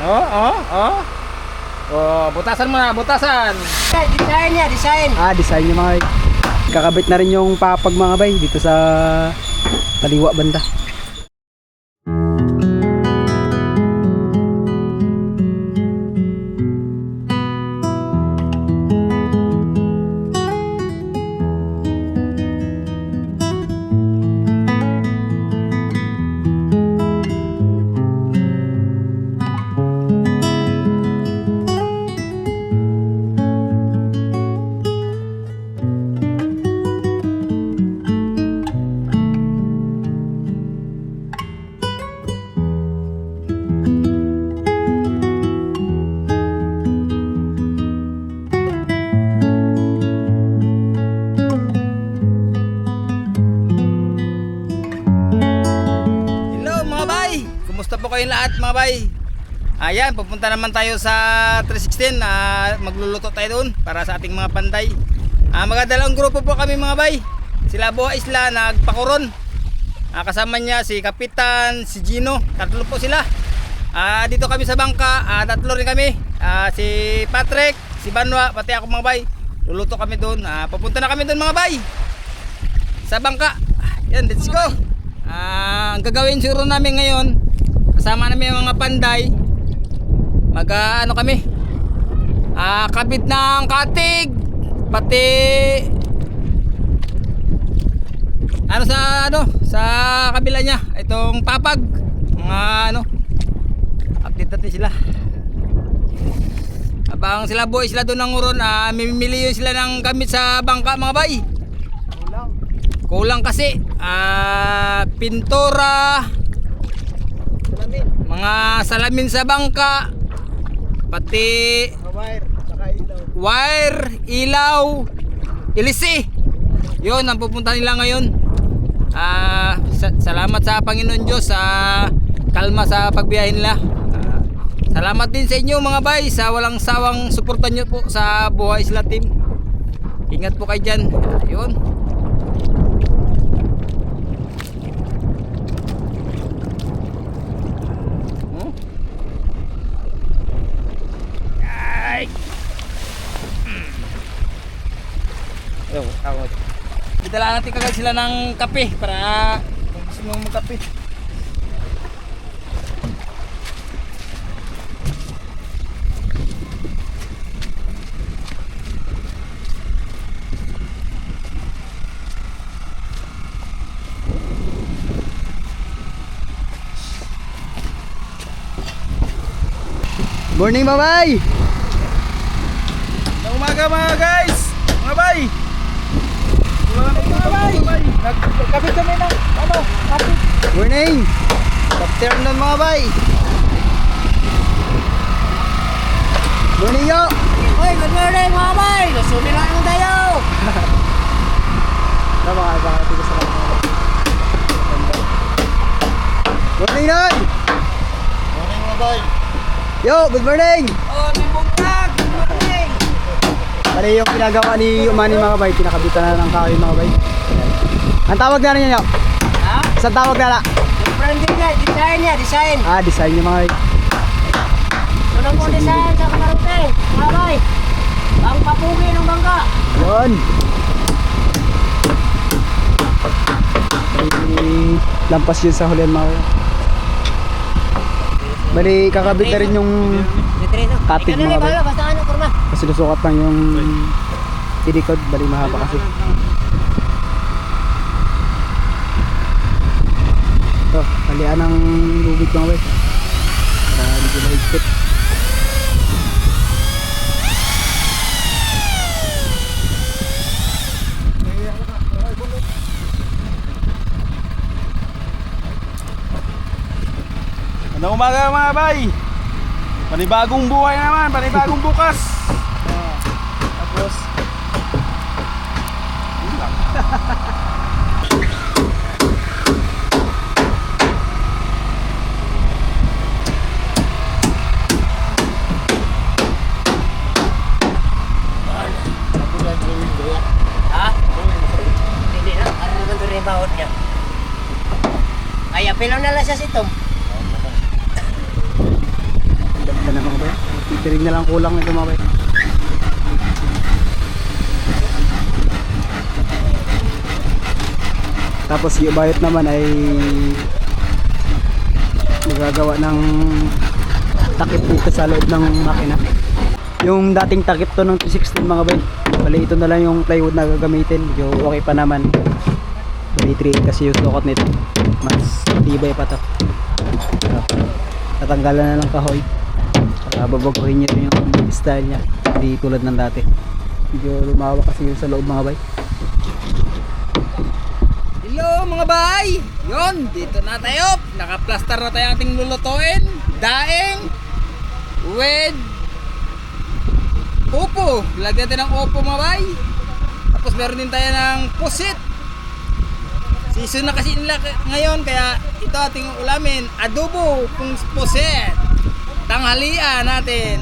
Oh, butasan mo na, butasan. Design niya, design. Design niya mga bay. Kakabit na rin yung papag mga bay dito sa kaliwa banda. Kumusta po kayong lahat mga bay? Ayan, pupunta naman tayo sa 316. Magluluto tayo doon para sa ating mga panday. Magdalawang grupo po kami mga bay. Sila Buha Isla nagpakuron. Kasama niya si Kapitan, si Gino. Tatlo po sila. Dito kami sa bangka, tatlo rin kami. Si Patrick, si Banwa, pati ako mga bay. Luluto kami doon. Pupunta na kami doon mga bay. Sa bangka. Yan, let's go. Ang gagawin siguro namin ngayon, kasama namin yung mga panday, ano kami, kabit ng katig, pati sa kabila niya itong papag, mga update natin sila. Abang sila boys sila doon ng uron, mamimili yun sila ng gamit sa bangka mga bay. Kulang kasi pintura, mga salamin sa bangka, pati wire, ilaw, ilisi. Yun ang pupunta nila ngayon. Salamat sa Panginoon Diyos sa kalma sa pagbiyahe nila. Salamat din sa inyo mga bay sa walang sawang suporta nyo po sa Buha Isla team. Ingat po kayo dyan. Yun. Dala natin kagad sila ng kape para kung gusto mo magkape. Morning babay! Sa umaga mga guys, mga bay. Nagkabit kami ng kapit. Morning! Afternoon mga bay. Morning yo! Hoy, good morning mga bay. Lusumi lang ang tayo. Baka dito sa morning Noy! Morning mga bay. Yo, good morning! Oh, nibugtag. Good morning. Pali yung pinagawa ni Umani mga bay, pinakabitan na ng kahoy mga bay. Ang tawag na rin niya. Saan tawag na? Branding niya, design niya, design. Design niya mga bay. Unang kong design sa kamarote. Mga bay. Ang papugi ng bangka. Yun. Lampas yun sa hulihan mga bay. Bali kakabit na rin yung katig mga bay. Basta ano, kurma. Kasi lusukat lang yung tinikod. Bali mahaba kasi. Ito, kalian ng lubid mga bay. Para hindi mahigpit. Magandang umaga mga bay. Panibagong buhay naman, panibagong bukas. Tapos yun lang. Ha? Hindi na, ano naman doon yung bawat niya. Ay, apilaw na lang siya si Tom. Plastering na lang kulang nito mga bay. Tapos yung bayot naman ay magagawa ng takip dito sa loob ng makina. Yung dating takip to ng 316 mga bay, bali ito na lang yung plywood na gagamitin. Medyo okay pa naman, bali 3 kasi yung sukot nito, mas tibay pa to. Tatanggalan na lang kahoy, babaguhin niya yung style niya, hindi tulad ng dati. Medyo lumawa kasi yung sa loob mga bay. Hello mga bay! Yon, dito na tayo. Nakaplastar na tayo ating lulutuin. Daing with upo. Lagyan natin ng upo mga bay. Tapos meron din tayo ng pusit. Season na kasi nila ngayon, kaya ito ating ulamin. Adobo kung pusit. Tanghalian natin.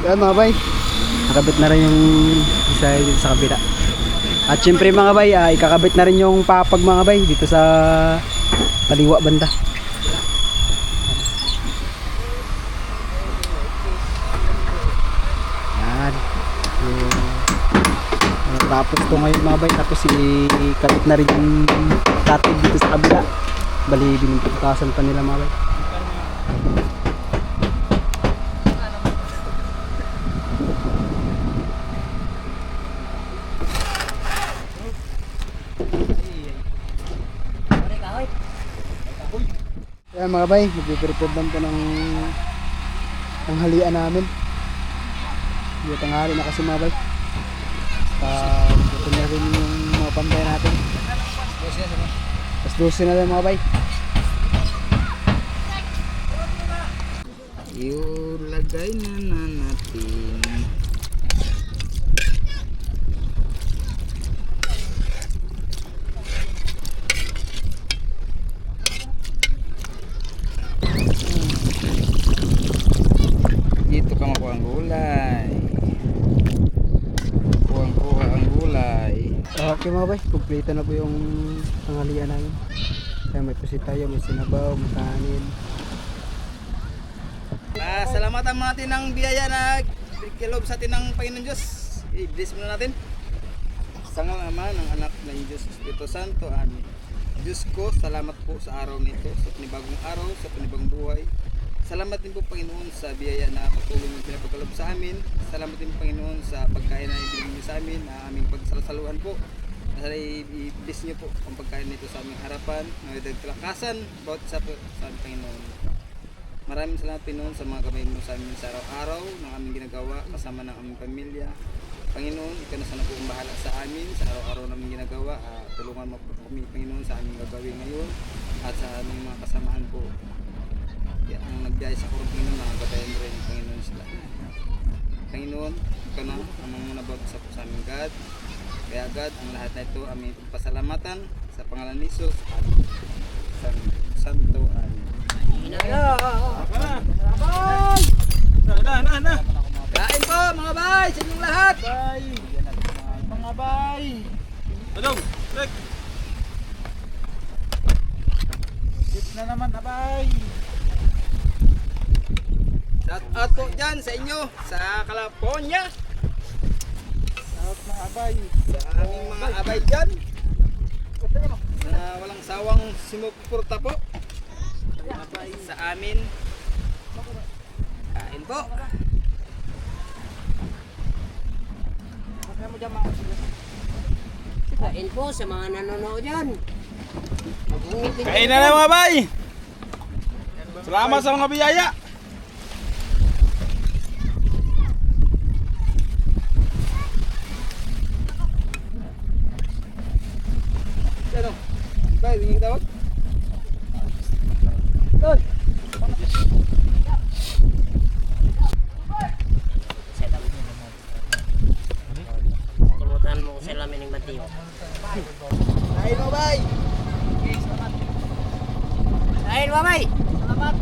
Yan mga bay, nakabit na rin yung isa dito sa kabila. At syempre mga bay, ikakabit na rin yung papag mga bay dito sa kaliwa banda. Yan. Tapos to ngayon mga bay, tapos ikabit na rin yung tatid dito sa kabila. Bali, binubutasan pa nila mga bay. Yan mga bay, magpiprepare lang po ng tanghalian namin. Hindi tanghali na kasi mga bay. Ito na rin yung mga pambay natin. Mas 12 na lang mga bay. Ilagay na natin. Dito ka makuha ang gulay. Kuha ang gulay. Okay mga bay, kumpleto na po yung tanghalian namin. Kaya may pusit tayo, may sinabaw, may kanin. Salamatan mo natin ng biyaya na kilob sa atin ng Panginoon Diyos. I-bless muna natin. Sa ngalan ng Ama, ng Anak ng Diyos, Espiritu Santo. Amen. Diyos ko, salamat po sa araw nito, sa panibagong araw, sa panibagong buhay. Salamat din po Panginoon sa biyaya na patuloy yung pinapagkalob sa amin. Salamat din Panginoon sa pagkain na ibigay niyo sa amin, na aming pagsasaluhan po. Sana i-bless niyo po ang pagkain nito sa aming harapan, na kalakasan, bawat isa po sa aming Panginoon. Maraming salamat Panginoon sa mga kamay mo sa amin sa araw-araw ng aming ginagawa kasama ng aming pamilya. Panginoon, ikaw na sana po ang bahala sa amin sa araw-araw namin ginagawa. Tulungan mo po kami Panginoon sa aming gagawin ngayon at sa aming mga kasamahan po. Kaya ang nagbiyay sa kurong Panginoon, nakagatayan rin Panginoon sila. Panginoon, ikaw na ang mangunabot sa aming God. Kaya God, ang lahat na ito aming pasalamatan sa pangalan ni Jesus at sa Santo. Amen. Kain po mga bay sa inyong lahat. Mga bay. Adong, Rek. Tip na naman, abay. Shout out po dyan sa inyo sa California. Out na abay. Sa aming mga abay dyan na walang sawang simuporta po sa amin. Kain po. Kain po sa mga nanonood dyan. Kain na lang mga bay. Salamat sa mga biyaya. Ano? Bay, winging tawag? Doon. Tulutan mo ko sa lamin ng Mateo. Kain mo bay. Kain mo, bay! Salamat!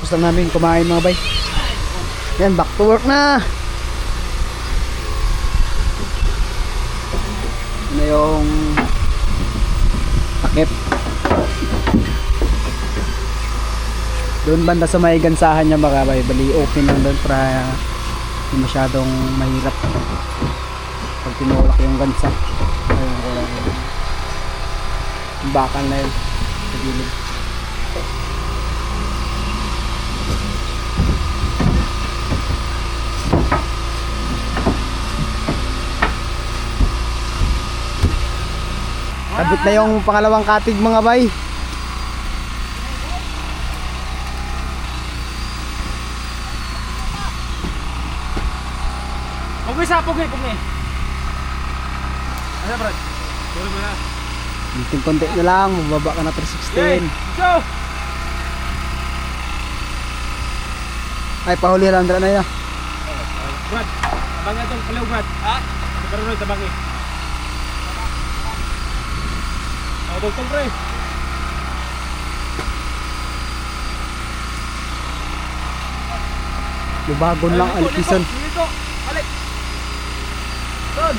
Tapos lang namin kumain mga bay. Yan, back to work na. Ano yung takip. Doon banda sa may gansahan niya mga bay. Bali open lang doon para hindi masyadong mahirap pag tinulak yung gansa. Ayun, yung bakal na yun sa gilid. Abot na yung pangalawang katig mga bay. Pag-isa, pag-isa. Ano bro? Sorry mo na. Konti na lang, mababa ka na 316. Go! Ay, pahuli lang na yun. Brad, tabangin itong kalaw Brad. Ha? Karoon tabangin. Tol pre. Lubagon lang Alpison. Dito. Balik. Doon.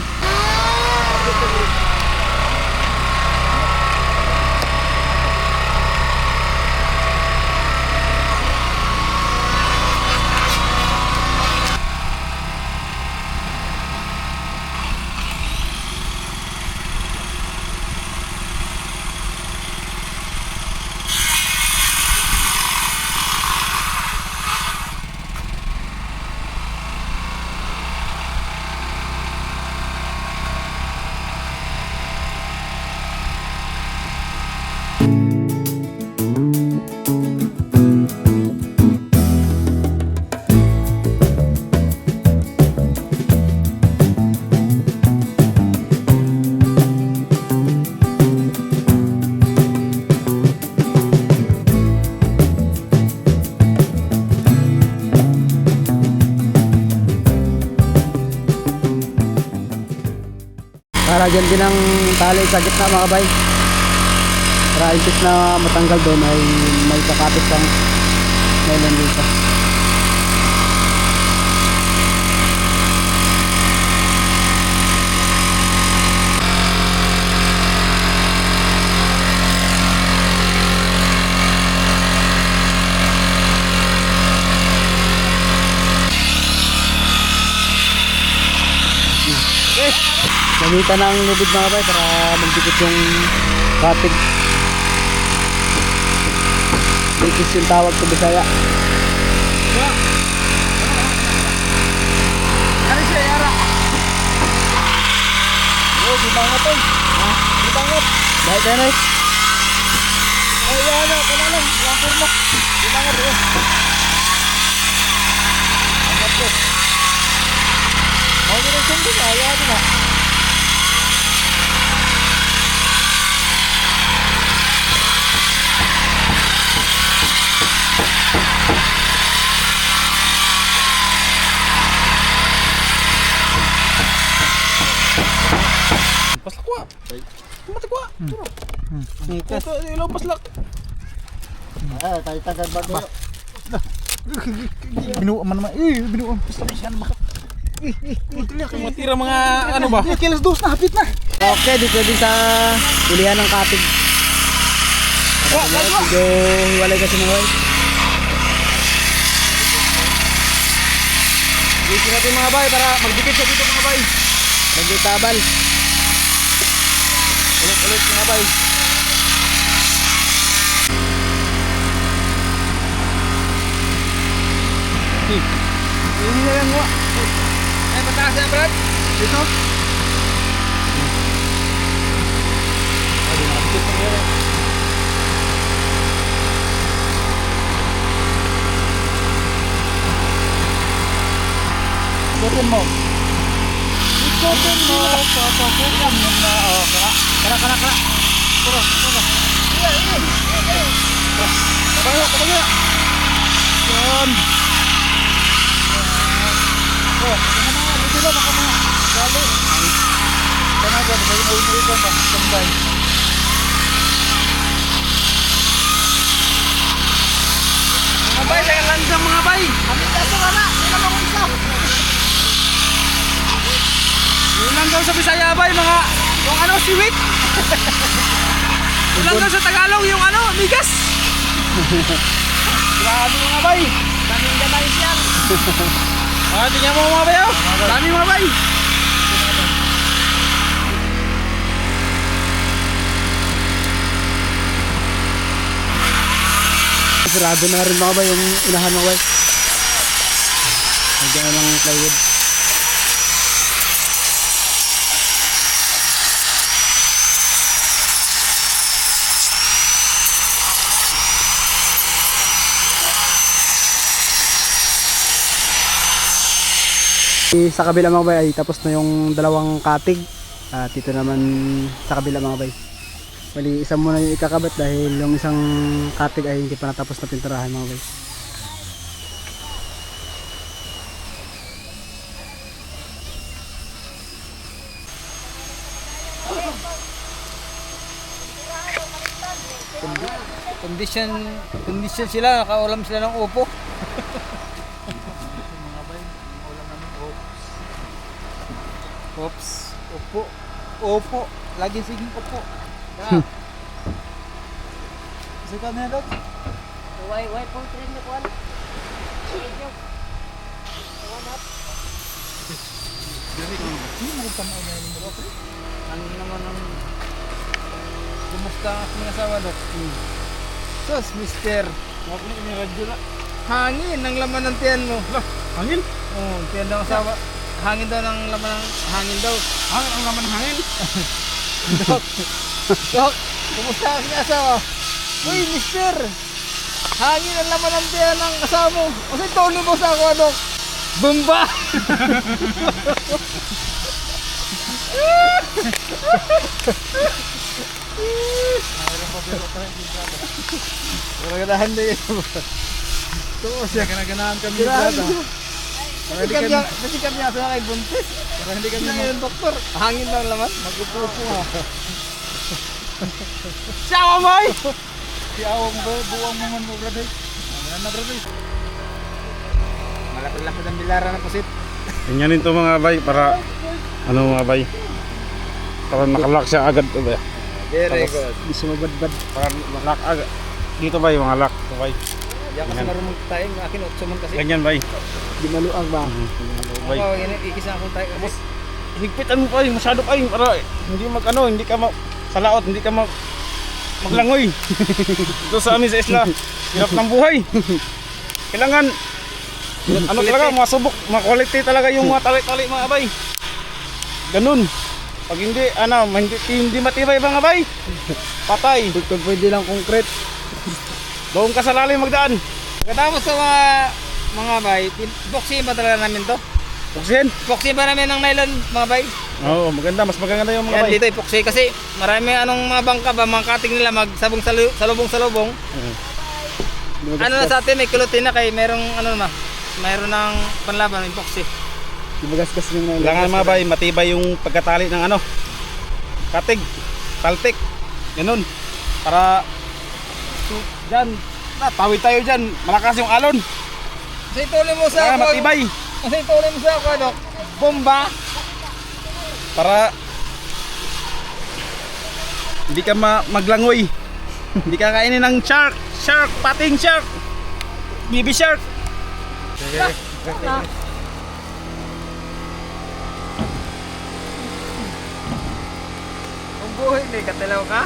Para dyan din ang tali sa gitna mga kabay. Para imbis na matanggal doon ay may kakapit kang nylon dito. Gamitan ng lubid mga kabay para magdikit yung kapit. Dikis yung tawag sa Bisaya. Ano siya, Yara? Bibangot eh. Bibangot. Dahil tayo na Ay, Yara, kala lang. Lampur mo. Bibangot eh. Angat ko. Mau nyo sundo na, Yara na. Paslak wa. Mati wa. Ito ilaw paslak. Tayo tagal bago. Binuan man naman. Binuan paslak siya na bakit. Matira mga ano ba? Kilos dos na, hapit na. Okay, dito din sa ulihan ng kapig. Medyo hiwalay kasi mga kabay. Isin natin mga bay para magdikit siya dito mga bay. Medyo tabal. Ulit mga bay. Ini na lang wa. Ay, pataas na, Brad. Dito. Ay, nakapikit na yun. Ikutin mo. Ikutin mo. Papakutin mo na. O, kara. Turo. Kapagya. Yan. Oh, dito na baka mga gali. Kana ba bagay na ulit ka ba? Tambay. Mga bay, saya lanjang mga bay. Kami kaso wala, sila mga isa. Ulang daw sa Bisaya bay, mga yung ano siwit. Ulang daw sa Tagalog yung ano, migas. Grabe mga bay. Daming gamay siya. Tingnan mo mga bay, oh. Dami mga bay. Sarado na rin mga kabay yung unahan mga kabay. Nagyan na ng plywood. Sa kabila mga bay ay tapos na yung dalawang katig. At dito naman sa kabila mga bay. Bali isa muna yung ikakabat dahil yung isang katig ay hindi pa natapos na pinturahan mga bay. Condition sila, nakaulam sila ng upo. Opo. Lagi siging opo. Ya. Kasi kami na, Dok. Why po train na kuan? Thank you. Ano naman ang kumusta ang aking asawa, Dok? Sus, mister. Huwag na kami radyo na. Hangin ang laman ng tiyan mo. Hangin? Oo, tiyan daw ang asawa. Hangin daw ng laman ng hangin daw. Hangin ang laman hangin. Dok, Dok, kumusta ang aking asawa? Uy, mister. Hangin ang laman ng tiyan ng asawa mo. Kasi tuli mo sa ako, Dok. Bumba! Magaganahan na yun. Oo, siya ganaganahan kami ni Grabe. Brada. Nasikap niya sa kay buntis. Para hindi kami Hindi yung doktor. Hangin lang laman. mag-upo ha. Siya moy! Si awang buwang mga mo, Brada. Ano na, Brada? Malapit-lapit ang bilara ng pusit. Ganyanin to mga bay para ano mga bay para makalak siya agad to bay. Very good. Di sumabadbad. Para makalak agad. Dito bay mga lock to bay. Yan kasi marunong tayo. Yung akin, 8 man kasi. Ganyan bay. Di maluag ba? Bay. Oo, yan, ikisa akong tayo. Tapos, Higpitan mo pa masyado pa para hindi hindi ka sa laot, hindi ka maglangoy. Ito sa amin sa isla, hirap ng buhay. Kailangan ano talaga, masubok, quality talaga yung mga tali-tali mga bay. Ganun. Pag hindi, hindi matibay mga bay, patay. Kung pwede lang concrete. Doon ka sa lalim magdaan. pagkatapos sa mga bay, boxing ba talaga namin to? Buksin. Boxing ba namin ng nylon, mga bay? Oo, maganda, mas maganda yung mga Yan, bay. dito ipoxy kasi marami mga bangka ba, mga cutting nila magsabong salubong. Ano na sa atin, may kulutin na kay merong mayroon ng panlaban, epoxy. Di magasgas yung mga Kailangan mga bay, matibay yung pagkatali ng katig, taltik, ganun. Para dyan, tawid tayo dyan, malakas yung alon. Kasi tuloy mo sa Kaya matibay. Kasi tuloy mo sa ako, Dok. Bomba. Para hindi ka maglangoy. Hindi ka kainin ng shark, pating shark, baby shark. Kung buhay, hindi katilaw ka.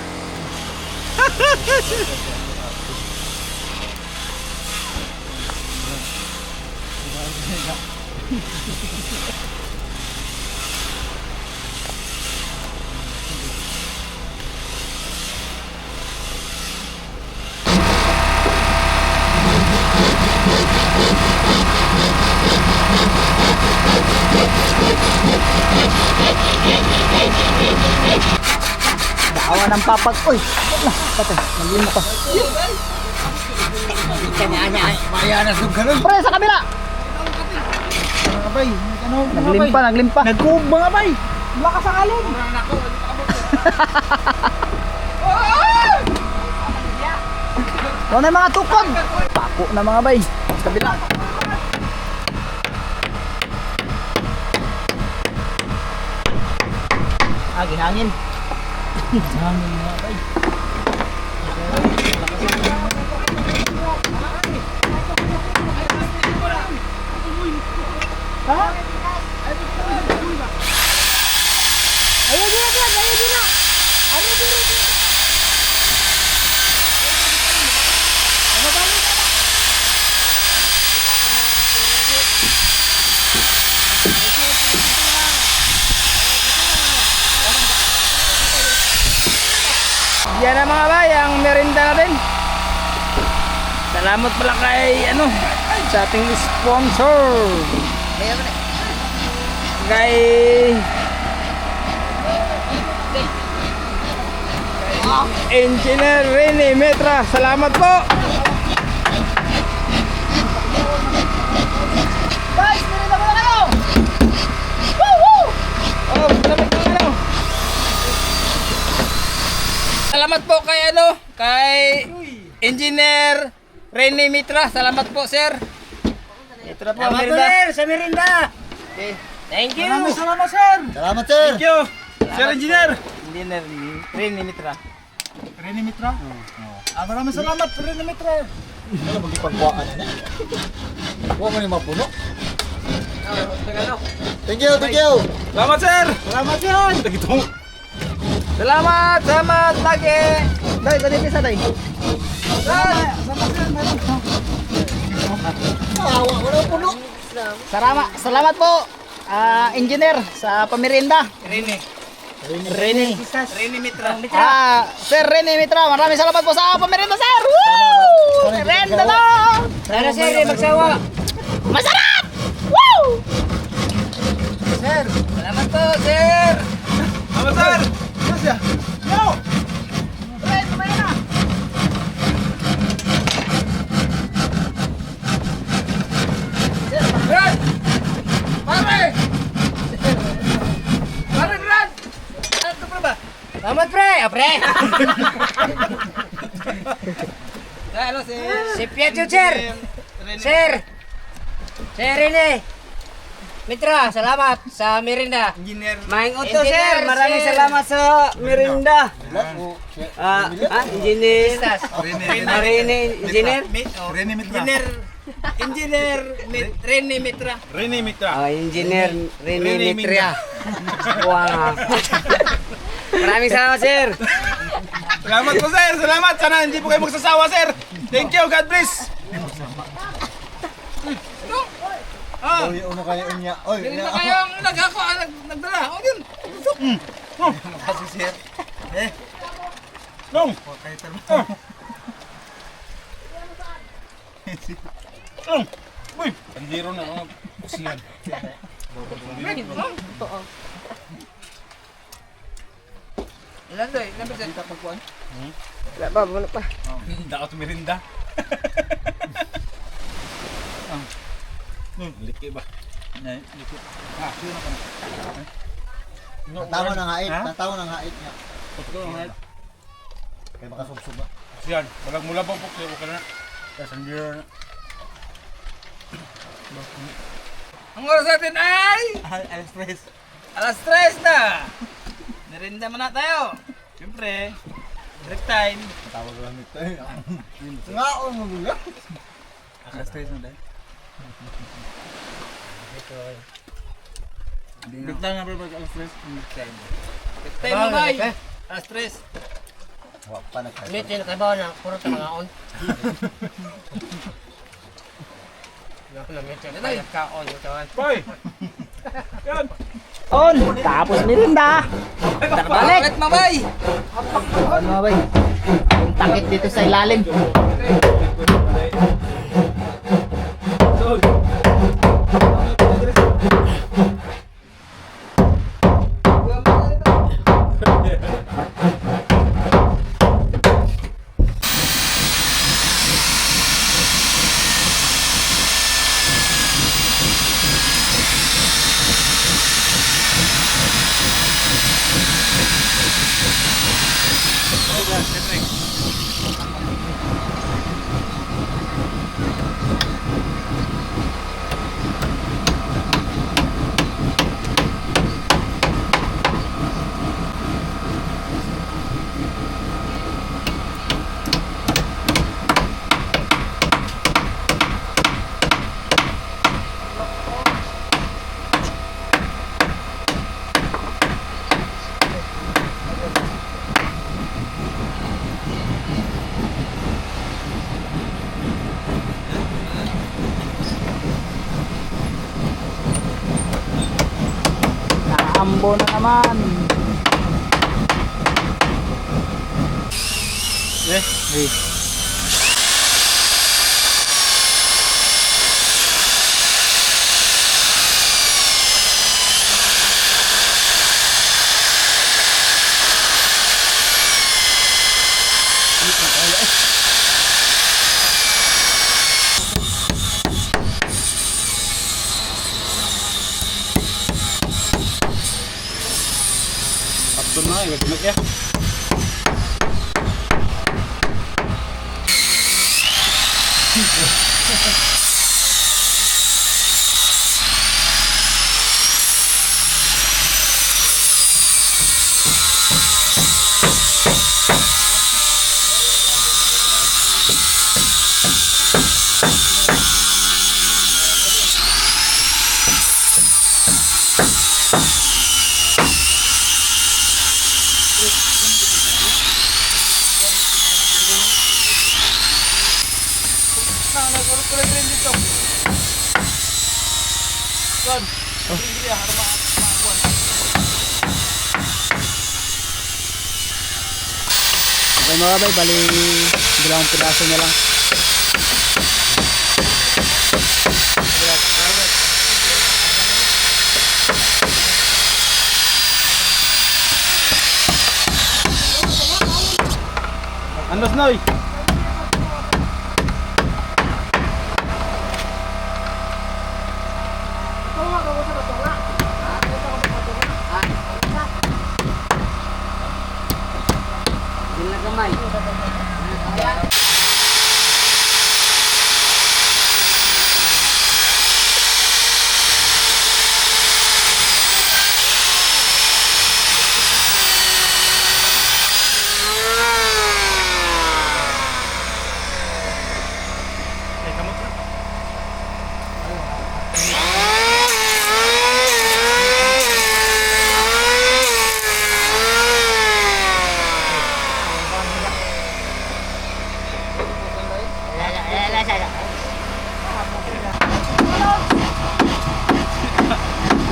Dawa ng papag. Uy! Wala, patay. Naglim pa. Pre, sa kabila! Mga bay, Naglimpa. nagkuog mga bay. Lakas ang alon. Ito na yung mga tukod. Pako na mga bay. Sa kabila. Hangin. Hangin mga bay. Yan na mga bay, ang merinda natin. Salamat pala kay sa ating sponsor. Kay Engineer Rene Metra. Salamat po. Guys, merinda muna kayo! Oh, salamat po Salamat po kay Engineer Rene Mitra. Salamat po, sir. Ito na po ang merinda. Sa merinda. Okay. Thank you. Salamat sir. Salamat sir! Thank you. Sir Engineer! Engineer Rene Mitra. Rene Mitra? Maraming salamat, Rene Mitra. Ano magipagkuhaan na? Huwag mo yung mapuno. Thank you, thank you. Salamat, sir! Salamat yan! Tagitong. Salamat! Salamat lagi! Day, pwede pisa, day. Awa ko na puno. Salamat po, engineer, sa pamirinda. Rene. Rene. Rene Mitra. Sir Rene Mitra, maraming salamat po sa pamirinda, sir! Woo! Merienda na! Sana sir, magsawa. Masarap! Woo! Sir! Salamat po, sir! Salamat, sir! Yo! Right, kumain na. Brad! Pare! Pare, Brad! Ano pa ba? Salamat pre, pre. Ano si... Si Pietro, sir. Sir. Sir Rene. Mitra, salamat sa merienda. Engineer. Maing uto, sir. Maraming salamat sa merienda. Engineer. Rene, engineer. Rene Mitra. Rene Mitra. Rene Mitra. Engineer Rene Rene Mitra. Wow. Maraming salamat, sir. Salamat po, sir! Salamat! Sana hindi po kayo magsasawa, sir! Thank you! God bless! Oy, ano kaya niya? Oy, Hindi na kayo ang nagdala. O yun. kasi sir. Long! Long! Uy! Pandiro na ako. Kusiyan. Ilan doy? Ilan percent? Wala pa, wala pa. Daot merinda. Liki ba? Liki. Yun ako. Tatawa ng hait, tatawa ng hait niya. Kusiyan. Kaya makasubsob ba? Balag mula pa po kayo ka na. Pandiro na. Ang oras natin ay... Alas 3 na! Merinda muna tayo. Siyempre, break time. Tawag lang ito eh. Nga o magulang. Alas 3 na dahil. Break time na ba alas 3? Break time. Break time mo bay. Alas 3. Wag pa nagkaya. Medyo nakabawa na, puro tangaon. Boy! Yan! On! Tapos merienda! Balik! Bakit mabay? Ano ba? Yung takip dito sa ilalim. Ambo na naman. Ito na, iwag ya. lang, nagkulog-kulog rin dito. Son, hindi harap makakuan. Okay mga bay, bali dalawang piraso na lang. Andos Noy.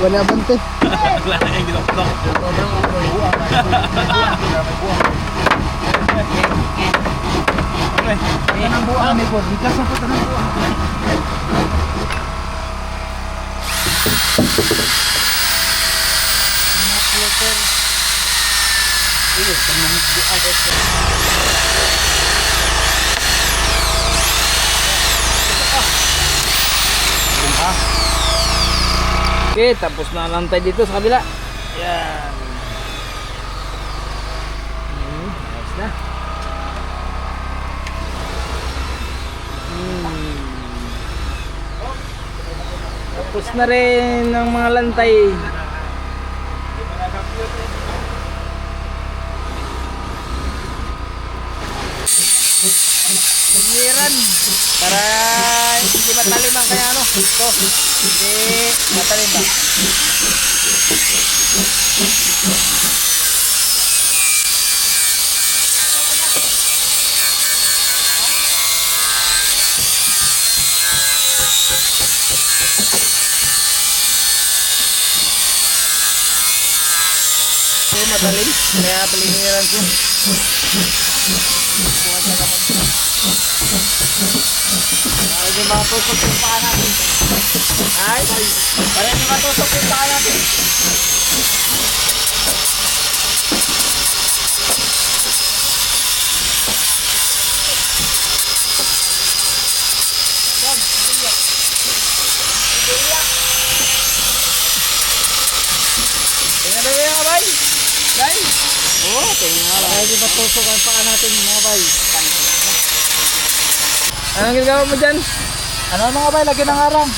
Wala bante. Wala na yung ginok-ginok. Ayan ang buwan ni Bod. Bigas ang puta ng buwan. Okay, tapos na lang tayo dito sa kabila. Yan. Ayos na. Tapos na rin ang mga lantay. Sigiran para hindi matalim ang kaya ano. Ito, hindi matalim ba? Ito matalim, kaya paliniran ko. Hindi matusok yung paa natin. Ay, para hindi matusok yung paa natin. Tingnan na yung mga bay. Guys. Oo, tingnan nga. Para hindi matusok ang paa natin mga bay. Anong ginagawa mo dyan? Ano mga bay, lagyan ng harang.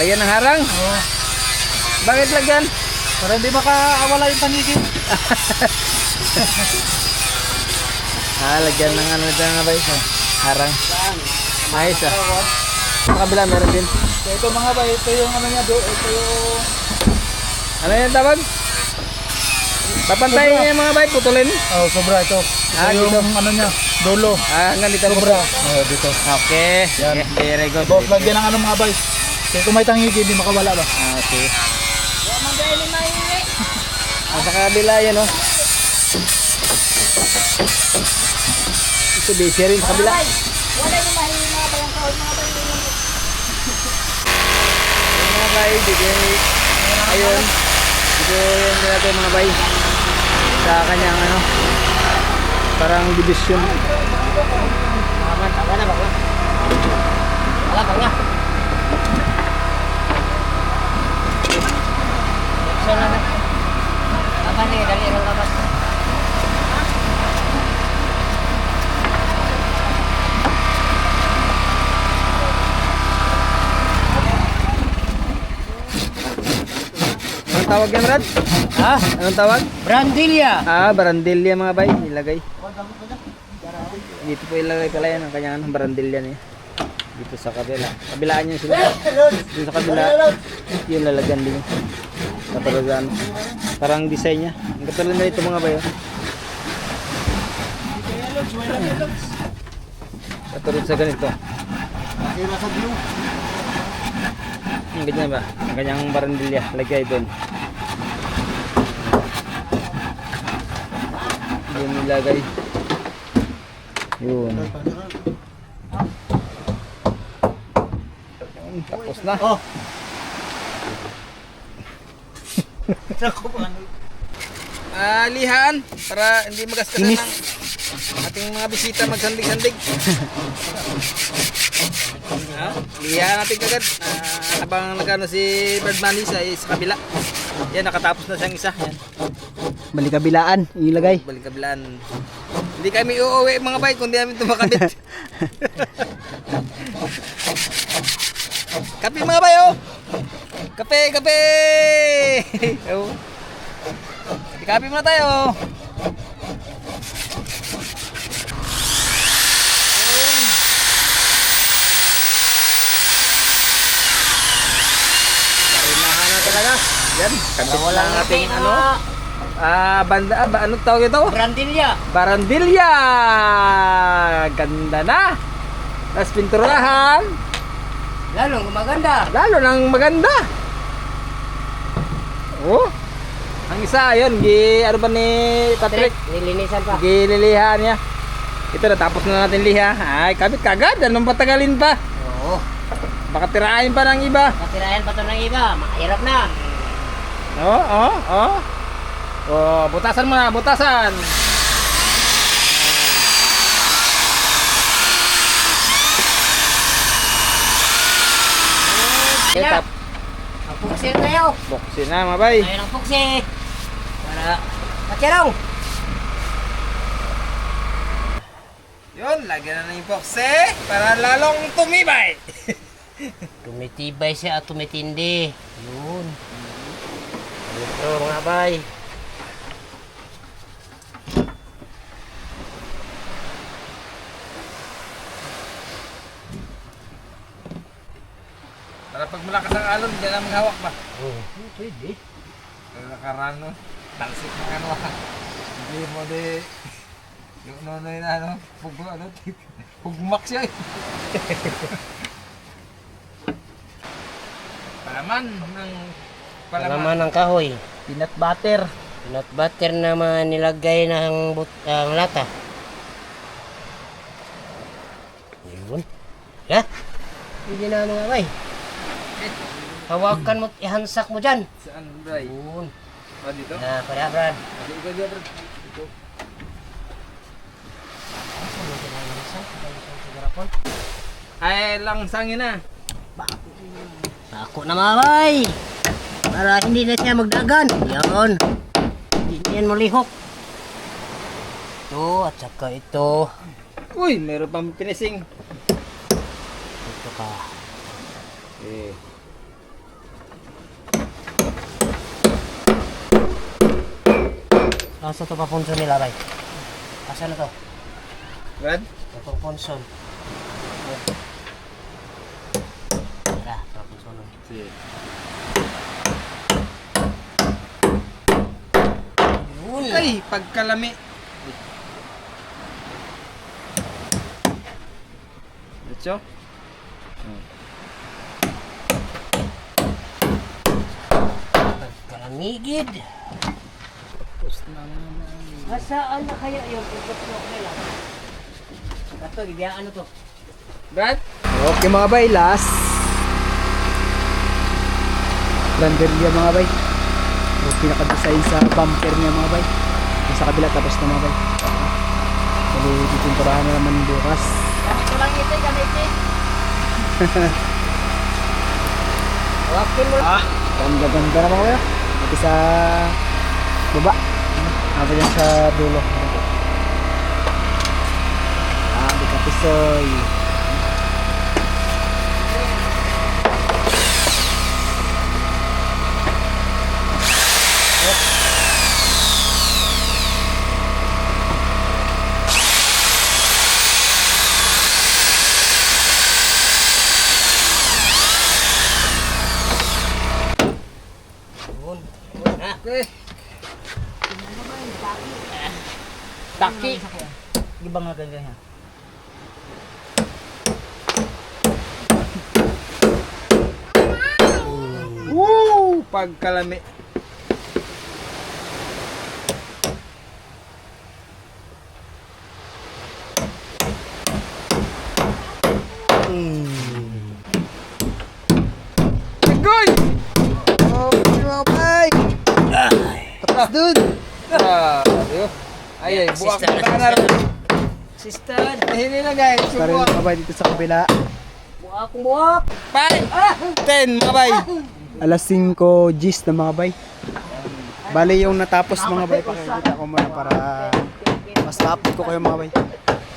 Lagyan ng harang? Oo. Bakit lagyan? Para hindi makaawala yung panigid. Lagyan ng ano dyan nga ba ito? Harang. Ayos Sa kabila meron din. So, ito mga bay, ito yung ano niya, ito yung... Ano yung tawag? Papantayin niya yung mga bay, putulin. Oh, sobra ito. Ito yung dito. ano niya, dolo. Hanggang dito. Sobra. Oh, dito. Okay. Yan. Okay, very good. Boss, lagyan ng ano mga bay. Kaya kung may tangigi, hindi makawala ba? Okay. Sa kabila yan oh. Ito busy rin sa kabila. Wala yung mahihingi mga bayang kaon, mga bayang Mga bay, dito ayun. Dito yung natin mga bay. Sa kanyang ano. Parang division. Tawa na ba ko? Wala pa nga. Sana na. Apa nih dari orang labas? Anong tawag yan, Brad? Ha? Anong tawag? Brandilia. Barandilya mga bay, ilagay. Dito po ilagay pala yan ang kanyang barandilya niya. Dito sa kabila. Kabilaan niya sila. Dito sa kabila, yung lalagyan din. Katulad ano, parang design niya. Ang katulad na ito mga bay. Oh. Katulad sa ganito. Sira sa view. Yung ganyan ba? Ang ganyang barandilya. Lagay doon. Yun nilagay. Yun. Tapos na. Oh. Sako pa ano? Lihaan para hindi magaskasan ng ating mga bisita magsandig-sandig. Lihaan natin kagad. Habang nagano si Bird Money sa kabila. Yan, nakatapos na siyang isa. Yan. Balikabilaan, ilagay. Balikabilaan. Hindi kami uuwi mga bay kung di namin ito makabit. Kape mga bay oh! Kape! Kape! Oh. Kape muna tayo. Parimahan na talaga. Yan, kabit na ang ating ano. Banda, anong tawag ito? Brandilya. Barandilya! Ganda na! Tapos pinturahan. Lalong gumaganda. Lalo nang maganda. Oh. Ang isa, yun, ano ba ni Patrick? Nilinisan pa. Gililihan niya. Ito, natapos na natin liha. Ay, kabit kagad. Anong patagalin pa? Oo. Baka tirahin pa ng iba. Katirayan pa ito ng iba. Mahirap na. Oh, butasan mo na, butasan. Sila. Ang puksi na tayo. Buksin na, mabay. Ayun ang puksi. Para katirong. Yun, lagyan na ng bukse para lalong tumibay. Tumitibay siya at tumitindi. Yun. Ito mga bay. Para pag malakas ang alon, hindi na maghawak ba? Oh, pwede. Kaya nakarano, talsik ng ano hindi mo di, yung nonoy na ano, pugmak siya eh. Palaman ng Palaman ng kahoy. Peanut butter. Peanut butter na mga nilagay ng lata. Yun. Ha? Hindi na mga bay. Hawakan mo, ihansak mo dyan. saan, Bray? Yun. Dito? Na, para Brad. Ikaw dito, Brad. Ito. Ay, langsangin na. Ako na mga bay. Para hindi na siya magdagan. Yan. Hindi na yan malihok. Ito at saka ito. Uy, meron pang finishing. Ito ka. Eh. Asa ito papunson nila bay? Asa na to? Brad? Ito papunson. Tara, papunson. Sige. Yun. Ay, pagkalami. Diretso? Pagkalamigid. Asaan na kaya yung pagkaklo nila? Ito, bibiyaan ano to? Brad? Okay mga bay, last. Banderya mga bay. Yung pinaka-design sa bumper niya mga bay. Yung sa kabila tapos na mga bay. Kali titinturahan na naman bukas. Gamit ko lang ito, gamit ito. Hawakin mo lang. Ganda-ganda na mga bay. Pati sa baba. Apa dyan sa dulo. Di kapisoy. Yun. Na. Okay. Taki. Di ba nga ganyan? pagkalami. Agoy! Tapos dun! Ay, buwak na nga rin. Sister. Hindi na guys, Basta rin mga bay dito sa kabila. Buwak. 5, 10 mga bay. Alas 5 G's na mga bay. Bali yung natapos mga bay, pakikita ko muna para mas ma-update ko kayo mga bay.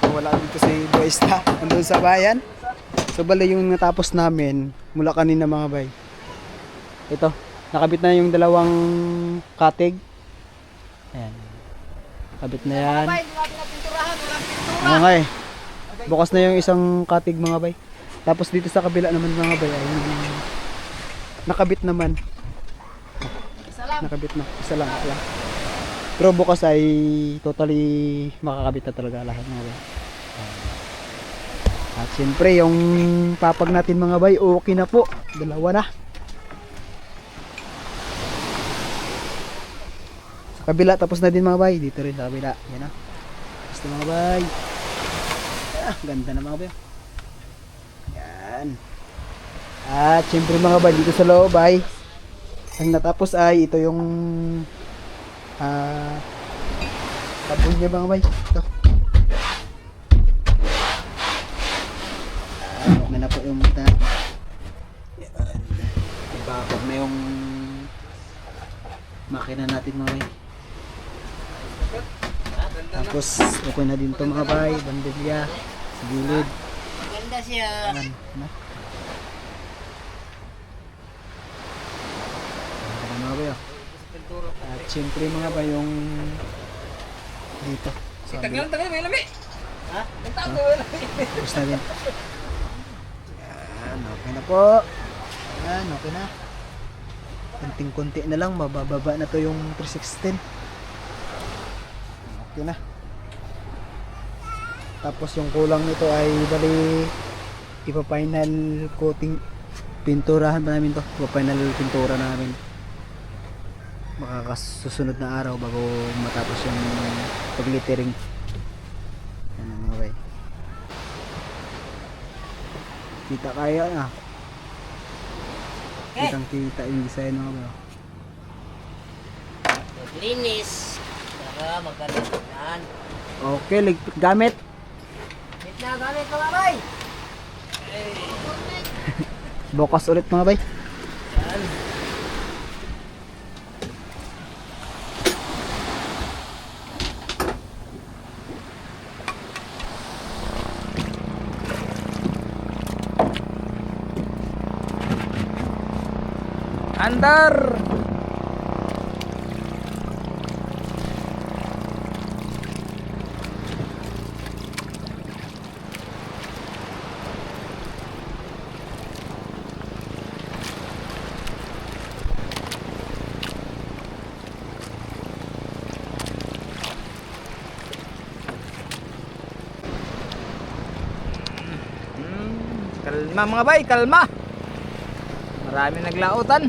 Wala dito si Boys na andun sa bayan. So bali yung natapos namin mula kanina mga bay. Ito, nakabit na yung dalawang katig. Ayan. Kabit na yan. Okay. Bukas na yung isang katig mga bay. Tapos dito sa kabila naman mga bay, ayun, nakabit naman. Nakabit na. Isa lang. Pero bukas ay totally makakabit na talaga lahat mga bay. At siyempre yung papag natin mga bay, okay na po. Dalawa na. Sa kabila tapos na din mga bay. Dito rin sa kabila. Yan na. Tapos na mga bay. Ganda na mga bay. Yan. At siyempre mga bay, dito sa loob ay ang natapos ay ito yung tabon niya mga bay. Ito. Na po yung ibabag na yung makina natin mga bay. Tapos okay na din to mga bay, bandilya sa gilid. Ganda siya. Ayan, na. Ayan mga bay. At siyempre mga bay yung dito. Tagal, may lami. Ha? Tapos na din. Yan, okay na po. Yan, okay na. Kunting-kunti na lang, mabababa na to yung 316. Okay na. Tapos yung kulang nito ay bali ipa-final coating, pinturahan pa namin to. Ipa-final pintura namin. Makakasusunod na araw bago matapos yung pag-littering. Yan ang mga bay. Kita kaya na. Kitang kita yung design mga bay. Linis. Saka magkalimutan. Okay, gamit. Wait na, gamit mga bay. Bukas ulit mga bay. Andar. Kalma mga bay, kalma. Marami naglautan.